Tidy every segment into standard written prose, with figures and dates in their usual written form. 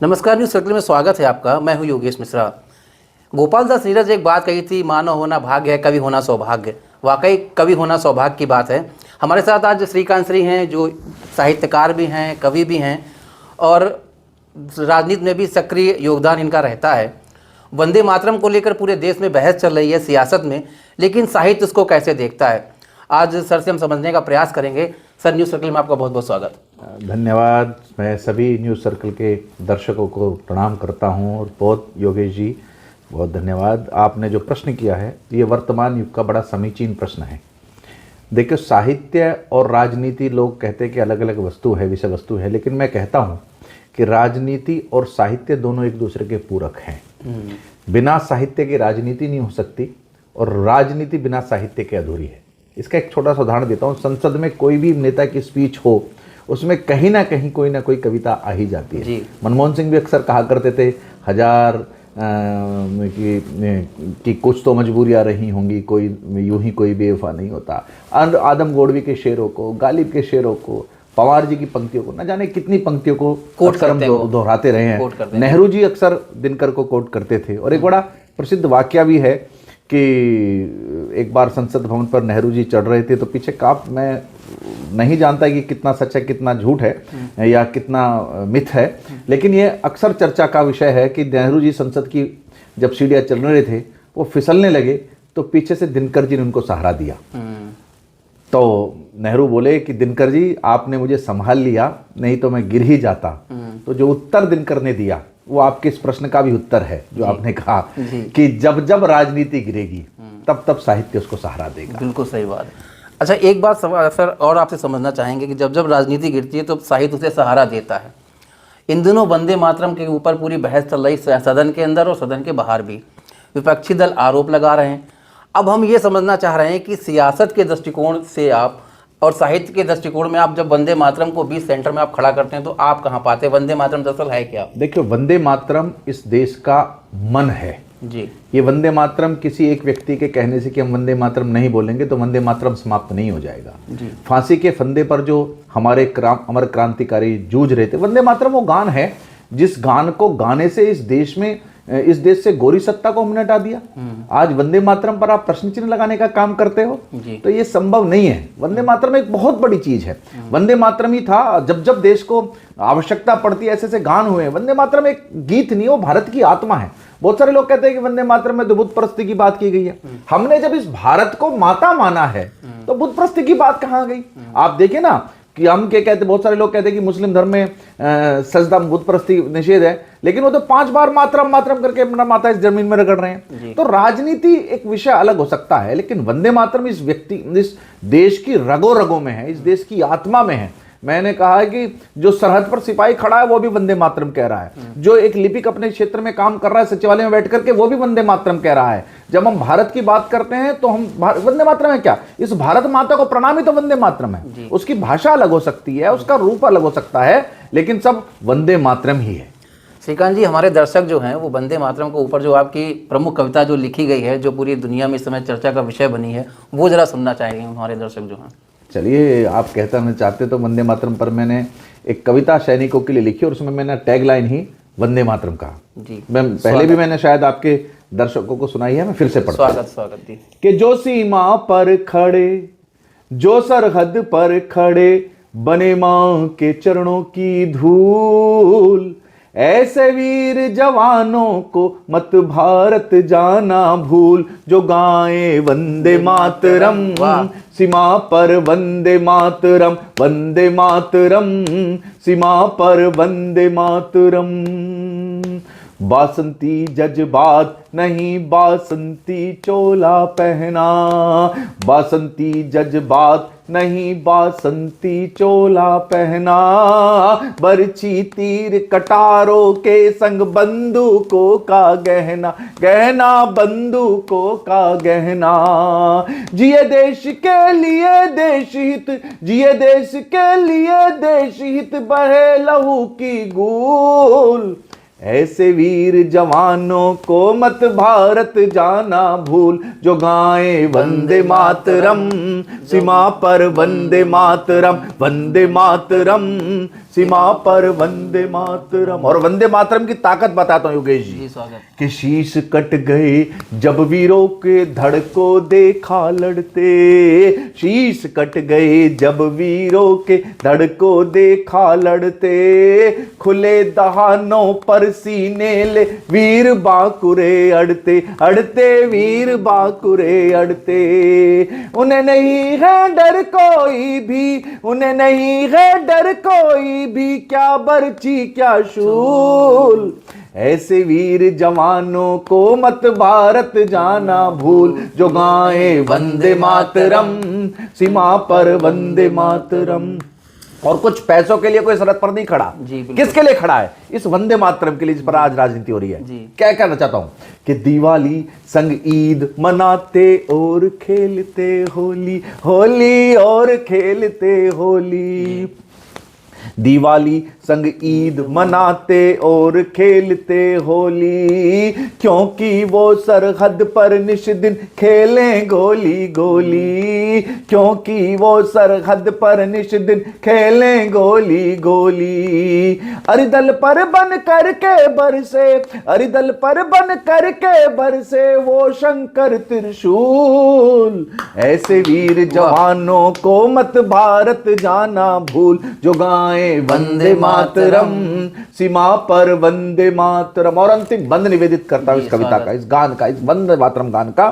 नमस्कार, news circle में स्वागत है आपका। मैं हूं योगेश मिश्रा। गोपाल दास नीरज एक बात कही थी, मानव होना भाग्य है, कवि होना सौभाग्य। वाकई कवि होना सौभाग्य की बात है। हमारे साथ आज श्रीकांत श्री हैं, जो साहित्यकार भी हैं, कवि भी हैं और राजनीति में भी सक्रिय योगदान इनका रहता है। वंदे मातरम को लेकर पूरे देश में बहस चल रही है सियासत में, लेकिन साहित्य उसको कैसे देखता है, आज सर से हम समझने का प्रयास करेंगे। सर, न्यूज़ सर्कल में आपका बहुत बहुत स्वागत। धन्यवाद। मैं सभी न्यूज़ सर्कल के दर्शकों को प्रणाम करता हूं और बहुत योगेश जी बहुत धन्यवाद। आपने जो प्रश्न किया है ये वर्तमान युग का बड़ा समीचीन प्रश्न है। देखिए, साहित्य और राजनीति लोग कहते हैं कि अलग अलग वस्तु है, विषय वस्तु है, लेकिन मैं कहता हूं कि राजनीति और साहित्य दोनों एक दूसरे के पूरक हैं। बिना साहित्य की राजनीति नहीं हो सकती और राजनीति बिना साहित्य के अधूरी है। इसका एक छोटा सा उदाहरण देता हूँ। संसद में कोई भी नेता की स्पीच हो, उसमें कहीं ना कहीं कोई ना कोई कविता आ ही जाती है। मनमोहन सिंह भी अक्सर कहा करते थे, हजार कि कुछ तो मजबूरियां रही होंगी, कोई यूं ही कोई बेवफा नहीं होता। आदम गोडवी के शेरों को, गालिब के शेरों को, पवार जी की पंक्तियों को, न जाने कितनी पंक्तियों को दोहराते रहे हैं। नेहरू जी अक्सर दिनकर को कोट करते थे। और एक बड़ा प्रसिद्ध वाक्य भी है कि एक बार संसद भवन पर नेहरू जी चढ़ रहे थे तो पीछे काप, मैं नहीं जानता कि कितना सच है कितना झूठ है या कितना मिथ है, लेकिन ये अक्सर चर्चा का विषय है कि नेहरू जी संसद की जब सीढ़ियाँ चल रहे थे वो फिसलने लगे तो पीछे से दिनकर जी ने उनको सहारा दिया। तो नेहरू बोले कि दिनकर जी आपने मुझे संभाल लिया, नहीं तो मैं गिर ही जाता। तो जो उत्तर दिनकर ने दिया वो आपके इस प्रश्न का भी उत्तर है, जो आपने कहा कि जब जब राजनीति गिरेगी तब तब साहित्य उसको सहारा देगा। बिल्कुल सही बात। अच्छा, एक बात सर और आपसे समझना चाहेंगे कि जब जब राजनीति गिरती है तो साहित्य उसे सहारा देता है। इन दिनों वंदे मातरम के ऊपर पूरी बहस चल रही, सदन के अंदर और सदन के बाहर भी विपक्षी दल आरोप लगा रहे हैं। अब हम ये समझना चाह रहे हैं कि सियासत के दृष्टिकोण से आप और साहित्य के दृष्टिकोण में आप जब वंदे मातरम को बीच सेंटर में आप खड़ा करते हैं तो आप कहाँ पाते हैं? वंदे मातरम दरअसल है क्या? देखिए, वंदे मातरम इस देश का मन है जी। ये वंदे मातरम किसी एक व्यक्ति के कहने से कि हम वंदे मातरम नहीं बोलेंगे तो वंदे मातरम समाप्त नहीं हो जाएगा जी। फांसी के फंदे पर जो हमारे अमर क्रांतिकारी जूझ रहे थे, वंदे मातरम वो गान है जिस गान को गाने से इस देश से गोरी सत्ता को हमने हटा दिया। आज वंदे मातरम पर आप प्रश्न चिन्ह लगाने का काम करते हो तो ये संभव नहीं है। वंदे मातरम एक बहुत बड़ी चीज है। वंदे मातरम ही था, जब जब देश को आवश्यकता पड़ती है ऐसे ऐसे गान हुए। वंदे मातरम एक गीत नहीं, वो भारत की आत्मा है। बहुत सारे लोग कहते हैं कि वंदे मातरम में तो बुत परस्ती की बात की गई है। हमने जब इस भारत को माता माना है तो बुत परस्ती की बात कहां गई? आप देखिए ना कि हम क्या कहते, बहुत सारे लोग कहते हैं कि मुस्लिम धर्म में सजदा बुत परस्ती निषेध है, लेकिन वो तो 5 बार मातरम मातरम करके अपना माता इस जमीन में रगड़ रहे हैं। तो राजनीति एक विषय अलग हो सकता है, लेकिन वंदे मातरम इस देश की रगों रगों में है, इस देश की आत्मा में है। मैंने कहा है कि जो सरहद पर सिपाही खड़ा है वो भी वंदे मातरम कह रहा है, जो एक लिपिक अपने क्षेत्र में काम कर रहा है सचिवालय में बैठ करके वो भी वंदे मातरम कह रहा है। जब हम भारत की बात करते हैं तो हम वंदे मातरम है क्या? इस भारत माता को प्रणाम ही तो वंदे मातरम है। उसकी भाषा अलग हो सकती है, उसका रूप अलग हो सकता है, लेकिन सब वंदे मातरम ही है। श्रीकांत जी, हमारे दर्शक जो हैं वो वंदे मातरम के ऊपर जो आपकी प्रमुख कविता जो लिखी गई है, जो पूरी दुनिया में इस समय चर्चा का विषय बनी है, वो जरा सुनना चाहेंगे हमारे दर्शक जो हैं। चलिए, आप कहता ना चाहते तो वंदे मातरम पर मैंने एक कविता सैनिकों के लिए लिखी और उसमें मैंने टैगलाइन ही वंदे मातरम कहा जी। मैं पहले भी मैंने शायद आपके दर्शकों को सुनाई है, मैं फिर से पढ़ता हूं। स्वागत जी। कि जो सीमा पर खड़े, जो सरहद पर खड़े, बने मां के चरणों की धूल, ऐसे वीर जवानों को मत भारत जाना भूल, जो गाए वंदे मातरम, सीमा पर वंदे मातरम, वंदे मातरम, सीमा पर वंदे मातरम। बासंती जज्बात नहीं बासंती चोला पहना, बासंती जज्बात नहीं बासंती चोला पहना, बरछी तीर कटारों के संग बंदूकों का गहना, गहना बंदूकों का गहना। जिए देश के लिए देश हित, जिए देश के लिए देश हित, बहे लहू की गूल, ऐसे वीर जवानों को मत भारत जाना भूल, जो गाए वंदे मातरम, सीमा पर वंदे मातरम, वंदे मातरम, सीमा पर वंदे मातरम। और वंदे मातरम की ताकत बताता हूं योगेश जी, स्वागत। कि शीश कट गए जब वीरों के धड़ को देखा लड़ते, शीश कट गए जब वीरों के धड़ को देखा लड़ते, खुले दहानों पर सीने ले वीर बांकुरे अड़ते, अड़ते वीर बांकुरे अड़ते। उन्हें नहीं है डर कोई भी, उन्हें नहीं है डर कोई भी, क्या बर्ची क्या शूल, ऐसे वीर जवानों को मत भारत जाना भूल, जो गाए वंदे मातरम, सीमा पर वंदे मातरम। और कुछ पैसों के लिए कोई सरहद पर नहीं खड़ा, किसके लिए खड़ा है? इस वंदे मातरम के लिए, जिस पर आज राजनीति हो रही है। क्या कहना चाहता हूं कि दिवाली संग ईद मनाते और खेलते होली, होली और खेलते होली, दिवाली संग ईद मनाते और खेलते होली, क्योंकि वो सरहद पर निश दिन खेलें गोली गोली, क्योंकि वो सरहद पर निश दिन खेलें गोली गोली। अरिदल पर बन करके बरसे, अरिदल पर बन करके बरसे वो शंकर त्रिशूल, ऐसे वीर जवानों को मत भारत जाना भूल, जो गाए वंदे मातरम, सीमा पर वंदे मातरम। और अंतिम बंद निवेदित करता हूं इस कविता का, इस गान का, इस वंदे मातरम गान का।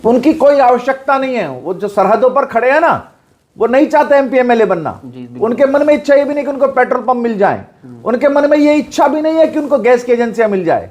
उनकी कोई आवश्यकता नहीं है, वो जो सरहदों पर खड़े हैं ना, वो नहीं चाहते एमपी एमएलए बनना। उनके मन में इच्छा ये भी नहीं कि उनको पेट्रोल पंप मिल जाए, उनके मन में ये इच्छा भी नहीं है कि उनको गैस की एजेंसियां मिल जाए।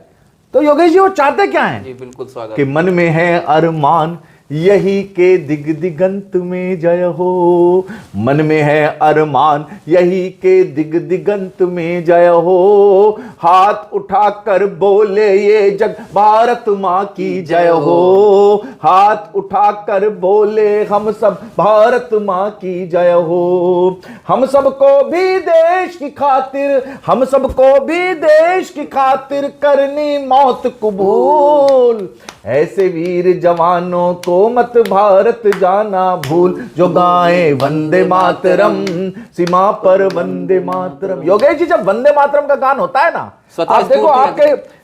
तो योगेश जी वो चाहते क्या है? बिल्कुल स्वागत। कि मन में है अरमान यही के दिग दिगंत में जय हो, मन में है अरमान यही के दिग दिगंत में जय हो, हाथ उठाकर बोले ये जग भारत माँ की जय हो, हाथ उठाकर बोले हम सब भारत माँ की जय हो। हम सबको भी देश की खातिर, हम सबको भी देश की खातिर करनी मौत कबूल, ऐसे वीर जवानों को मत भारत जाना भूल, जो गाए वंदे मातरम, सीमा पर वंदे मातरम। योगेश जी जब वंदे मातरम का गान होता है ना, आप देखो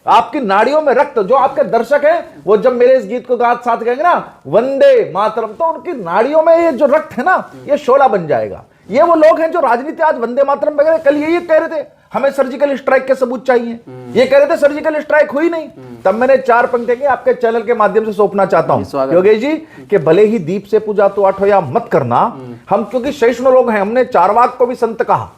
आपकी नाड़ियों में रक्त, जो आपके दर्शक हैं वो जब मेरे इस गीत को साथ कहेंगे ना वंदे मातरम, तो उनकी नाड़ियों में ये जो रक्त है ना, ये शोला बन जाएगा। ये वो लोग हैं जो राजनीति आज वंदे मातरम वगैरह, कल ये कह रहे थे हमें सर्जिकल स्ट्राइक के सबूत चाहिए, ये कह रहे थे सर्जिकल स्ट्राइक हुई नहीं। तब मैंने 4 पंक्तियां आपके चैनल के माध्यम से सौंपना चाहता हूं योगेश जी, कि भले ही दीप से पूजा तो आठो या मत करना, हम क्योंकि सहिष्णु लोग हैं, हमने चारवाक को भी संत कहा,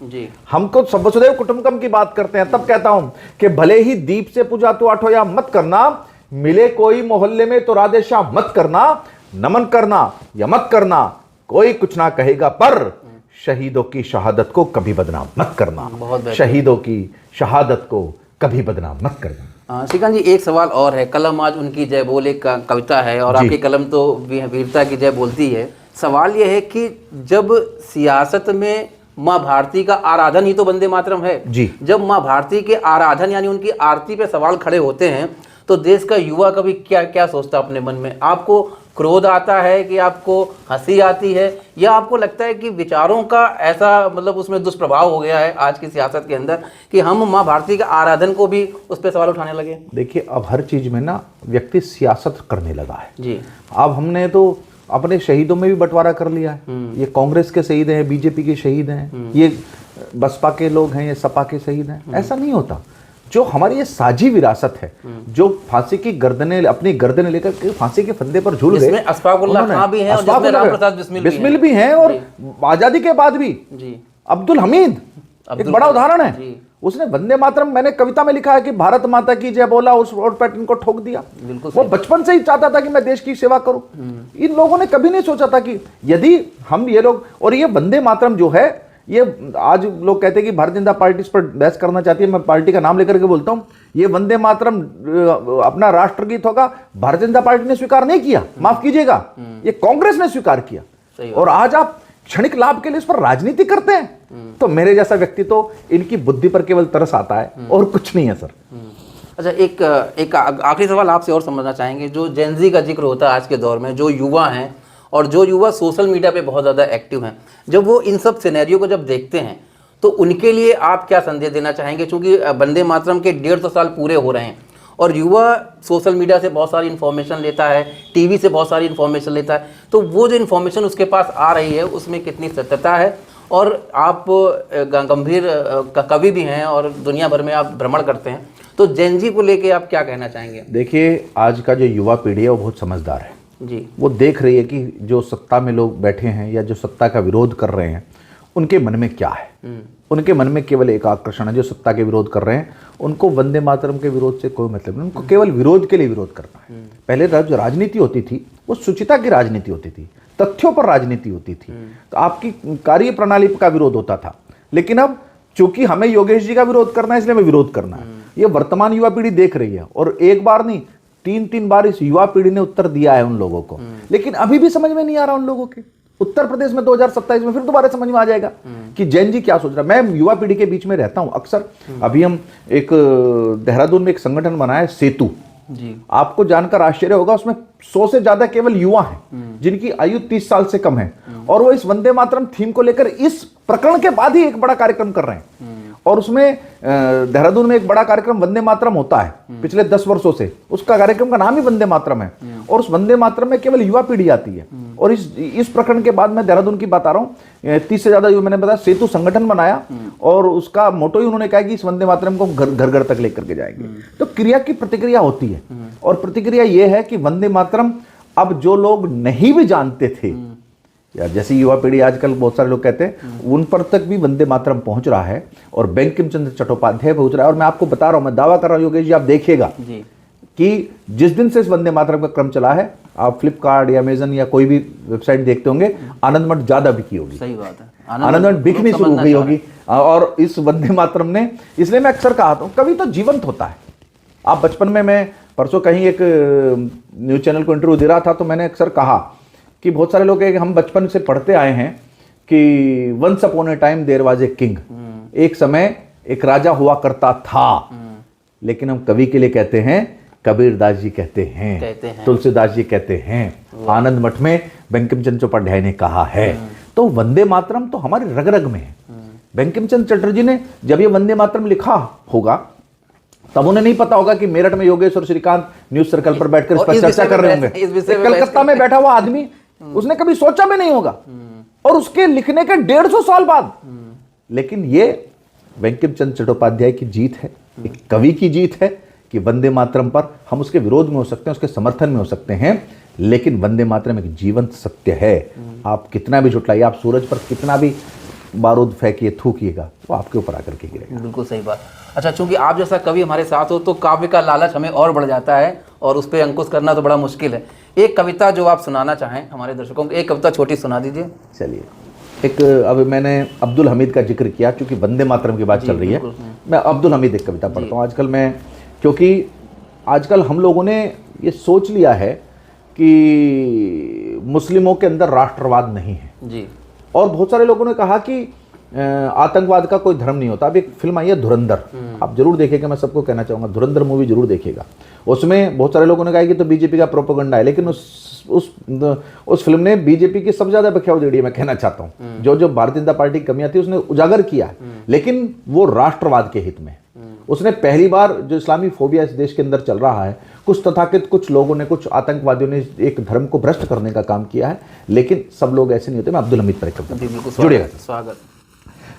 हमको वसुधैव कुटुंबकम की बात करते हैं, तब कहता हूं कि भले ही दीप से पूजा तो आठो या मत करना, मिले कोई मोहल्ले में तो राधे श्याम मत करना, नमन करना या मत करना, कोई कुछ ना कहेगा, पर शहीदों की शहादत को कभी बदनाम मत करना, शहीदों की शहादत को कभी बदनाम मत करना। श्रीकांत जी एक सवाल और है, कलम आज उनकी जय बोल एक कविता है और आपकी कलम तो वीरता की जय बोलती है। सवाल यह है कि जब सियासत में माँ भारती का आराधन ही तो वंदे मातरम है जी, जब माँ भारती के आराधन यानी उनकी आरती पे सवाल खड़े होते हैं, तो देश का युवा कभी क्या क्या सोचता है अपने मन में? आपको क्रोध आता है कि आपको हंसी आती है, या आपको लगता है कि विचारों का ऐसा मतलब उसमें दुष्प्रभाव हो गया है आज की सियासत के अंदर कि हम माँ भारती के आराधन को भी उस पर सवाल उठाने लगे? देखिए अब हर चीज में ना व्यक्ति सियासत करने लगा है जी। अब हमने तो अपने शहीदों में भी बंटवारा कर लिया है, ये कांग्रेस के शहीद हैं, बीजेपी के शहीद हैं, ये बसपा के लोग हैं, ये सपा के शहीद हैं। ऐसा नहीं होता। जो हमारी ये साझी विरासत है, जो फांसी की गर्दनें अपनी गर्दनें लेकर के फांसी के फंदे पर झूल गए, अशफाकुल्लाह खां भी हैं और जिसमें राम प्रसाद बिस्मिल भी हैं, और आजादी के बाद भी अब्दुल हमीद एक बड़ा उदाहरण है। उसने वंदे मातरम, मैंने कविता में लिखा है कि भारत माता की जय बोला, उस वोट पैटर्न को ठोक दिया। वो बचपन से ही चाहता था कि मैं देश की सेवा करूं। इन लोगों ने कभी नहीं सोचा था कि यदि हम ये लोग, और ये वंदे मातरम जो है, ये आज लोग कहते हैं कि भारतीय जनता पार्टी इस पर बहस करना चाहती है, मैं पार्टी का नाम लेकर के बोलता हूं, ये वंदे मातरम अपना राष्ट्रगीत होगा, भारतीय जनता पार्टी ने स्वीकार नहीं किया, माफ कीजिएगा, ये कांग्रेस ने स्वीकार किया। और आज आप क्षणिक लाभ के लिए इस पर राजनीति करते हैं। तो मेरे जैसा व्यक्ति तो इनकी बुद्धि पर केवल तरस आता है और कुछ नहीं है सर। अच्छा, एक आखिरी सवाल आपसे और समझना चाहेंगे। जो जेनजी का जिक्र होता है आज के दौर में, जो युवा हैं और जो युवा सोशल मीडिया पे बहुत ज़्यादा एक्टिव हैं, जब वो इन सब सिनेरियो को जब देखते हैं तो उनके लिए आप क्या संदेश देना चाहेंगे? क्योंकि वंदे मातरम के 150 साल पूरे हो रहे हैं और युवा सोशल मीडिया से बहुत सारी इन्फॉर्मेशन लेता है, टीवी से बहुत सारी इन्फॉर्मेशन लेता है, तो वो जो इन्फॉर्मेशन उसके पास आ रही है उसमें कितनी सत्यता है? और आप गंभीर कवि भी हैं और दुनिया भर में आप भ्रमण करते हैं, तो जेन जी को लेके आप क्या कहना चाहेंगे? देखिए, आज का जो युवा पीढ़ी है वो बहुत समझदार है जी। वो देख रही है कि जो सत्ता में लोग बैठे हैं या जो सत्ता का विरोध कर रहे हैं उनके मन में क्या है। उनके मन में केवल एक आकर्षण है, जो सत्ता के विरोध कर रहे हैं उनको वंदे मातरम के विरोध से कोई मतलब नहीं, उनको केवल विरोध के लिए विरोध करना है। पहले जो राजनीति होती थी वो शुचिता की राजनीति होती थी, तथ्यों पर राजनीति होती थी, तो आपकी कार्य प्रणाली का विरोध होता था। लेकिन अब चूंकि हमें योगेश जी का विरोध करना है इसलिए हमें विरोध करना है, ये वर्तमान युवा पीढ़ी देख रही है। और एक बार नहीं, 3-3 बार इस युवा पीढ़ी ने उत्तर दिया है उन लोगों को, लेकिन अभी भी समझ में नहीं आ रहा उन लोगों के। उत्तर प्रदेश में 2027 में फिर दोबारा समझ में आ जाएगा कि जैन जी क्या सोच रहा है। मैं युवा पीढ़ी के बीच में रहता हूं अक्सर। अभी हम एक देहरादून में एक संगठन बनाया है, सेतु जी। आपको जानकर आश्चर्य होगा, उसमें 100 से ज्यादा केवल युवा हैं जिनकी आयु 30 साल से कम है, और वो इस वंदे मातरम थीम को लेकर इस प्रकरण के बाद ही एक बड़ा कार्यक्रम कर रहे हैं। और उसमें देहरादून में एक बड़ा कार्यक्रम वंदे मातरम होता है पिछले 10 वर्षों से, उसका कार्यक्रम का नाम ही वंदे मातरम है। और उस वंदे मातरम में केवल युवा पीढ़ी आती है। और इस प्रकरण के बाद मैं देहरादून की बात आ रहा हूँ, 30 से ज्यादा मैंने बताया सेतु संगठन बनाया, और उसका मोटो ही उन्होंने कहा कि इस वंदे मातरम को घर घर तक लेकर के जाएंगे। तो क्रिया की प्रतिक्रिया होती है, और प्रतिक्रिया यह है कि वंदे मातरम अब जो लोग नहीं भी जानते थे, या जैसी युवा पीढ़ी आजकल बहुत सारे लोग कहते हैं, उन पर तक भी वंदे मातरम पहुंच रहा है, और बंकिम चंद्र चट्टोपाध्याय पहुंच रहा है। और मैं आपको बता रहा हूं, मैं दावा कर रहा हूं योगेश जी, आप देखिएगा कि जिस दिन से इस वंदे मातरम का क्रम चला है, आप फ्लिपकार्ट या अमेजन या कोई भी वेबसाइट देखते होंगे, आनंद मठ ज्यादा बिकी होगी। सही बात है, आनंद मठ बिकनी शुरू हो गई होगी। और इस वंदे मातरम ने, इसलिए मैं अक्सर कहा हूं, कभी तो जीवंत होता है। आप बचपन में, मैं परसों कहीं एक न्यूज चैनल को इंटरव्यू दे रहा था, तो मैंने अक्सर कहा कि बहुत सारे लोग हम बचपन से पढ़ते आए हैं कि once upon a time there was a king, एक समय एक राजा हुआ करता था। लेकिन हम कवि के लिए कहते हैं, कबीरदास जी कहते हैं, तुलसीदास जी कहते हैं, आनंद मठ में बंकिम चंद्र चट्टोपाध्याय ने कहा है। तो वंदे मातरम तो हमारी रग रग में है। बंकिम चंद्र चटर्जी ने जब ये वंदे मातरम लिखा होगा, तब उन्हें नहीं पता होगा कि मेरठ में योगेश और श्रीकांत न्यूज सर्कल पर बैठकर इस पर चर्चा कर रहे होंगे। कलकत्ता में बैठा हुआ आदमी, उसने कभी सोचा भी नहीं होगा, और उसके लिखने के 150 साल बाद। लेकिन ये बंकिम चंद्र चट्टोपाध्याय की जीत है, एक कवि की जीत है कि वंदे मातरम पर हम उसके विरोध में हो सकते हैं, उसके समर्थन में हो सकते हैं, लेकिन वंदे मातरम एक जीवंत सत्य है। आप कितना भी झुटलाइए, आप सूरज पर कितना भी बारूद फेंकिए, थूकिएगा, वो आपके ऊपर आकर के गिरेगा। बिल्कुल सही बात। अच्छा, चूंकि आप जैसा कवि हमारे साथ हो तो काव्य का लालच हमें और बढ़ जाता है, और उस पर अंकुश करना तो बड़ा मुश्किल है। एक कविता जो आप सुनाना चाहें हमारे दर्शकों को, एक कविता छोटी सुना दीजिए। चलिए, एक अब मैंने अब्दुल हमीद का जिक्र किया, क्योंकि वंदे मातरम की बात चल रही है, मैं अब्दुल हमीद एक कविता पढ़ता हूँ आजकल मैं, क्योंकि आजकल हम लोगों ने ये सोच लिया है कि मुस्लिमों के अंदर राष्ट्रवाद नहीं है जी, और बहुत सारे लोगों ने कहा कि आतंकवाद का कोई धर्म नहीं होता। अब एक फिल्म आई है धुरंधर, आप जरूर देखिएगा, मैं सबको कहना चाहूंगा धुरंधर मूवी जरूर देखिएगा। उसमें बहुत सारे लोगों ने कहा कि तो बीजेपी का प्रोपेगेंडा है, लेकिन उस फिल्म ने बीजेपी की सबसे ज्यादा बख्या उधेड़ी है। मैं कहना चाहता हूं, जो भारतीय जनता पार्टी की कमियां थी उसने उजागर किया, लेकिन वो राष्ट्रवाद के हित में। उसने पहली बार, जो इस्लामी फोबिया इस देश के अंदर चल रहा है, कुछ तथाकथित कुछ लोगों ने, कुछ आतंकवादियों ने एक धर्म को भ्रष्ट करने का काम किया है, लेकिन सब लोग ऐसे नहीं होते। मैं अब्दुल हमीद पर जुड़ेगा। स्वागत।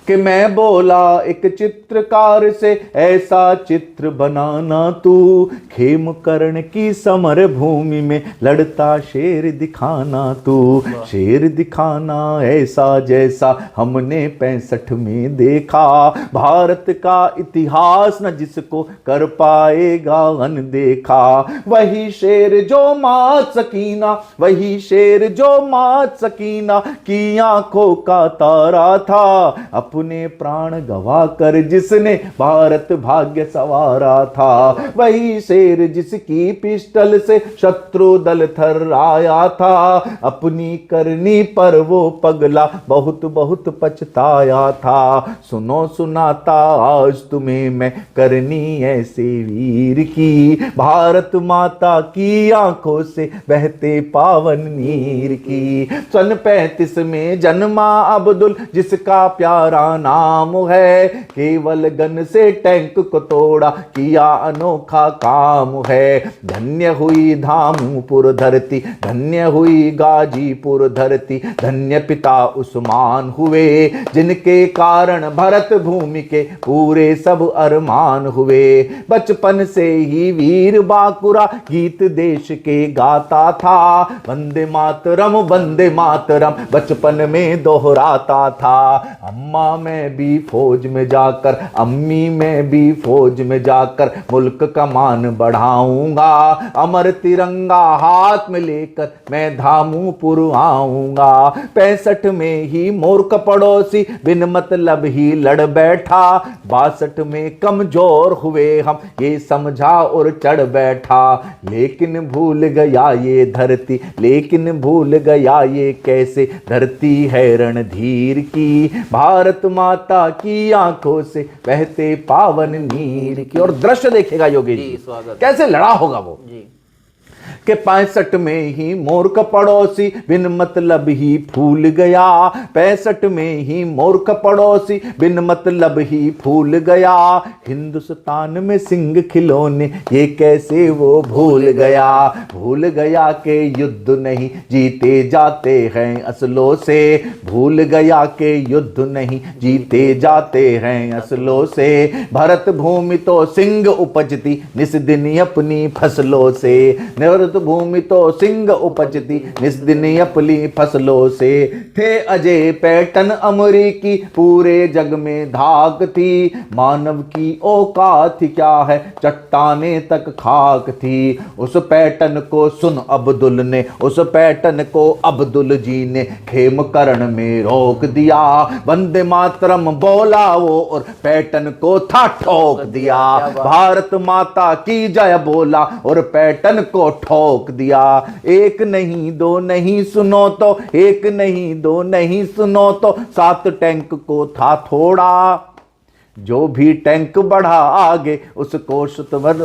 कि मैं बोला एक चित्रकार से, ऐसा चित्र बनाना तू, खेम कर्ण की समर भूमि में लड़ता शेर दिखाना तू, शेर दिखाना ऐसा जैसा हमने 65 में देखा, भारत का इतिहास न जिसको कर पाएगा अनदेखा, वही शेर जो मात सकीना, वही शेर जो मात सकीना की आंखों का तारा था, अपने प्राण गवा कर जिसने भारत भाग्य सवारा था, वही शेर जिसकी पिस्टल से शत्रु दल थर आया था, अपनी करनी पर वो पगला बहुत बहुत पछताया था, सुनो सुनाता आज तुम्हें मैं करनी ऐसे वीर की, भारत माता की आंखों से बहते पावन नीर की, सन 35 में जन्मा अब्दुल जिसका प्यारा नाम है, केवल गन से टैंक को तोड़ा किया अनोखा काम है। धन्य हुई धामपुर धरती, धन्य हुई गाजीपुर धरती, धन्य पिता उस्मान हुए जिनके कारण भारत भूमि के पूरे सब अरमान हुए। बचपन से ही वीर बांकुरा गीत देश के गाता था, वंदे मातरम बचपन में दोहराता था। अम्मा मैं भी फौज में जाकर, अम्मी मैं भी फौज में जाकर मुल्क का मान बढ़ाऊंगा। अमर तिरंगा हाथ में लेकर मैं धामपुर आऊंगा। 65 में ही मूर्ख पड़ोसी बिन मतलब ही लड़ बैठा, 62 में कमजोर हुए हम ये समझा और चढ़ बैठा। लेकिन भूल गया ये धरती, लेकिन भूल गया ये कैसे धरती है रणधीर की, भारत माता की आंखों से बहते पावन नीर की। और दृश्य देखेगा योगेश जी कैसे लड़ा होगा वो जी। कि 65 में ही मूर्ख पड़ोसी बिन मतलब ही फूल गया, 65 में ही मूर्ख पड़ोसी बिन मतलब ही फूल गया। हिंदुस्तान में सिंह खिलौने ये कैसे वो भूल गया, भूल गया कि युद्ध नहीं जीते जाते हैं असलों से, भूल गया कि युद्ध नहीं जीते जाते हैं असलों से। भरत भूमि तो सिंह उपजती निस दिन अपनी फसलों से, भरत भूमि तो सिंह उपजती निस दिन अपनी फसलों से। थे अजय पैटर्न अमरीकी पूरे जग में धाक थी, मानव की औकात क्या है चट्टाने तक खाक थी। उस पैटर्न को सुन अब्दुल ने, उस पैटर्न को अब्दुल जी ने खेमकरण में रोक दिया। वंदे मातरम बोला वो और पैटर्न को था ठोक दिया। भारत माता की जय बोला और पैटर्न को ठोक दिया। एक नहीं दो नहीं सुनो तो, एक नहीं दो नहीं सुनो तो, 7 टैंक को था थोड़ा। जो भी टैंक बढ़ा आगे उसको शुतवर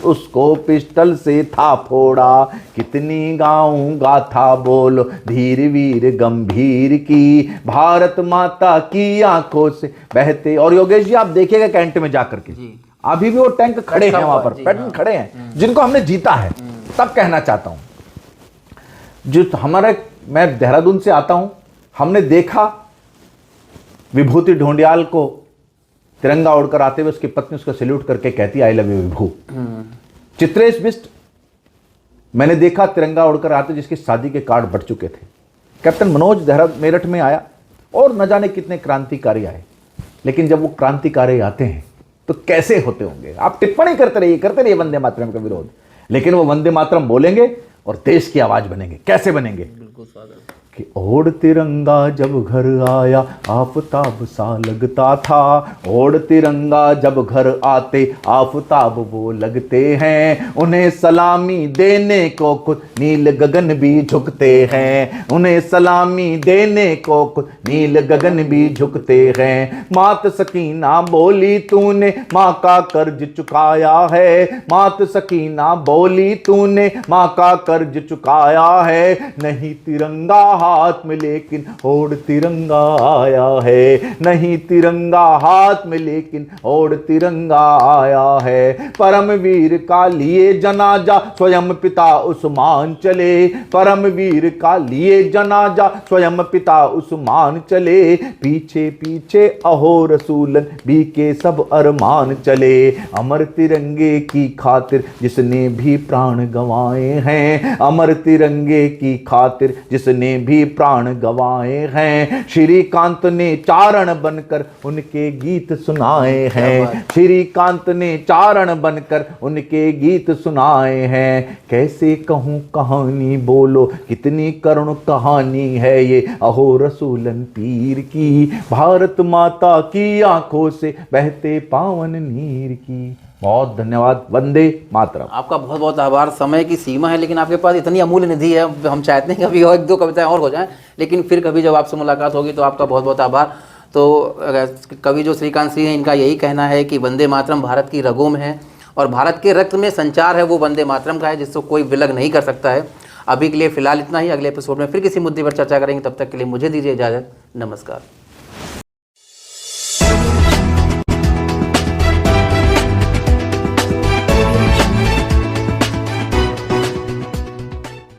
उसको पिस्टल से था फोड़ा। कितनी गाऊं गाथा बोलो धीर वीर गंभीर की, भारत माता की आंखों से बहते। और योगेश जी आप देखिएगा कैंट में जाकर के अभी भी वो टैंक खड़े हैं वहां पर, पैटर्न खड़े हैं जिनको हमने जीता है। तब कहना चाहता हूं जो हमारे, मैं देहरादून से आता हूं, हमने देखा विभूति ढोंडियाल को तिरंगा उड़कर आते हुए उसकी पत्नी उसको सैल्यूट करके कहती आई लव यू विभू। चित्रेश बिष्ट मैंने देखा तिरंगा उड़कर आते जिसकी शादी के कार्ड बट चुके थे। कैप्टन मनोज मेरठ में आया और न जाने कितने क्रांतिकारी आए, लेकिन जब वो क्रांतिकारी आते हैं तो कैसे होते होंगे। आप टिप्पणी करते रहिए वंदे मातरम का विरोध, लेकिन वो वंदे मातरम बोलेंगे और देश की आवाज बनेंगे। कैसे बनेंगे? बिल्कुल स्वागत कि ओढ़ तिरंगा जब घर आया आफताब सा लगता था, ओढ़ तिरंगा जब घर आते आफताब वो लगते हैं। उन्हें सलामी देने को खुद नील गगन भी झुकते हैं, उन्हें सलामी देने को खुद नील गगन भी झुकते हैं। मात सकीना बोली तूने माँ का कर्ज चुकाया है, मात सकीना बोली तूने माँ का कर्ज चुकाया है। नहीं तिरंगा हाथ में लेकिन ओढ़ तिरंगा आया है, नहीं तिरंगा हाथ में लेकिन ओढ़ तिरंगा आया है। परमवीर का लिए जनाजा स्वयं पिता उस्मान चले, परमवीर का लिए जनाजा स्वयं पिता उस्मान चले। पीछे पीछे अहो रसूलन भी के सब अरमान चले। अमर तिरंगे की खातिर जिसने भी प्राण गंवाए हैं, अमर तिरंगे की खातिर जिसने भी प्राण गवाए हैं। श्रीकांत ने चारण बनकर उनके गीत सुनाए हैं, श्रीकांत ने चारण बनकर उनके गीत सुनाए हैं। कैसे कहूं कहानी बोलो कितनी करुण कहानी है ये अहो रसूलन पीर की, भारत माता की आंखों से बहते पावन नीर की। बहुत धन्यवाद। वंदे मातरम। आपका बहुत बहुत आभार। समय की सीमा है, लेकिन आपके पास इतनी अमूल्य निधि है, हम चाहते हैं कभी और 1-2 कविताएं और हो जाएं, लेकिन फिर कभी जब आपसे मुलाकात होगी तो आपका बहुत बहुत आभार। तो कवि जो श्रीकांत सिंह हैं, इनका यही कहना है कि वंदे मातरम भारत की रगों में है और भारत के रक्त में संचार है वो वंदे मातरम का है, जिसको कोई विलग नहीं कर सकता है। अभी के लिए फिलहाल इतना ही। अगले एपिसोड में फिर किसी मुद्दे पर चर्चा करेंगे। तब तक के लिए मुझे दीजिए इजाज़त। नमस्कार।